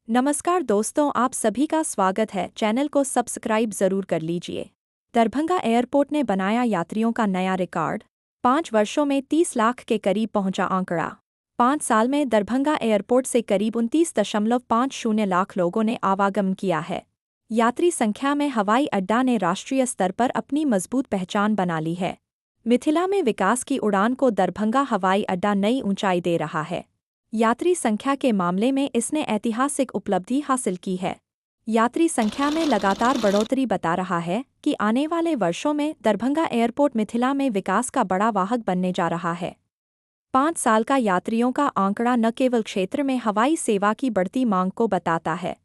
नमस्कार दोस्तों, आप सभी का स्वागत है। चैनल को सब्सक्राइब जरूर कर लीजिए। दरभंगा एयरपोर्ट ने बनाया यात्रियों का नया रिकॉर्ड। 5 वर्षों में 30 लाख के करीब पहुंचा आंकड़ा। 5 साल में दरभंगा एयरपोर्ट से करीब 29.50 लाख लोगों ने आवागमन किया है। यात्री संख्या में हवाई अड्डा ने राष्ट्रीय स्तर पर अपनी मजबूत पहचान बना ली है। मिथिला में विकास की उड़ान को दरभंगा हवाई अड्डा नई ऊंचाई दे रहा है। यात्री संख्या के मामले में इसने ऐतिहासिक उपलब्धि हासिल की है। यात्री संख्या में लगातार बढ़ोतरी बता रहा है कि आने वाले वर्षों में दरभंगा एयरपोर्ट मिथिला में विकास का बड़ा वाहक बनने जा रहा है। 5 साल का यात्रियों का आंकड़ा न केवल क्षेत्र में हवाई सेवा की बढ़ती मांग को बताता है,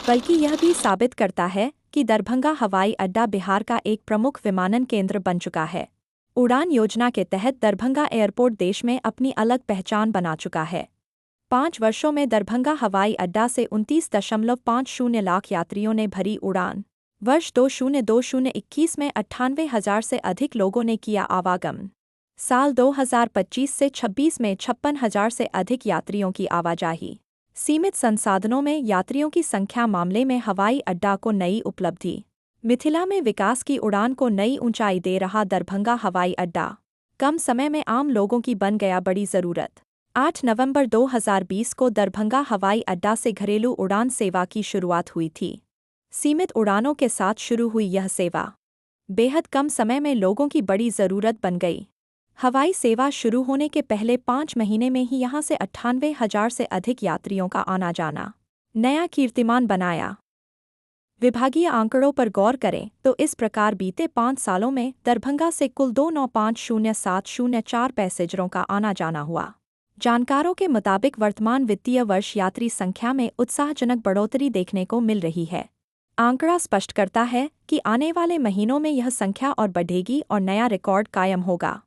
बल्कि यह भी साबित करता है कि दरभंगा हवाई अड्डा बिहार का एक प्रमुख विमानन केंद्र बन चुका है। उड़ान योजना के तहत दरभंगा एयरपोर्ट देश में अपनी अलग पहचान बना चुका है। 5 वर्षों में दरभंगा हवाई अड्डा से 29.50 लाख यात्रियों ने भरी उड़ान। वर्ष 2020-21 में 98,000 से अधिक लोगों ने किया आवागमन। साल 2025 से 26 में 56,000 से अधिक यात्रियों की आवाजाही। सीमित संसाधनों में यात्रियों की संख्या मामले में हवाई अड्डा को नई उपलब्धि। मिथिला में विकास की उड़ान को नई ऊंचाई दे रहा दरभंगा हवाई अड्डा कम समय में आम लोगों की बन गया बड़ी ज़रूरत। 8 नवंबर 2020 को दरभंगा हवाई अड्डा से घरेलू उड़ान सेवा की शुरुआत हुई थी। सीमित उड़ानों के साथ शुरू हुई यह सेवा बेहद कम समय में लोगों की बड़ी ज़रूरत बन गई। हवाई सेवा शुरू होने के पहले 5 महीने में ही यहां से 98,000 से अधिक यात्रियों का आना जाना नया कीर्तिमान बनाया। विभागीय आंकड़ों पर गौर करें तो इस प्रकार बीते 5 सालों में दरभंगा से कुल 295,704 पैसेंजरों का आना जाना हुआ। जानकारों के मुताबिक वर्तमान वित्तीय वर्ष यात्री संख्या में उत्साहजनक बढ़ोतरी देखने को मिल रही है। आंकड़ा स्पष्ट करता है कि आने वाले महीनों में यह संख्या और बढ़ेगी और नया रिकॉर्ड कायम होगा।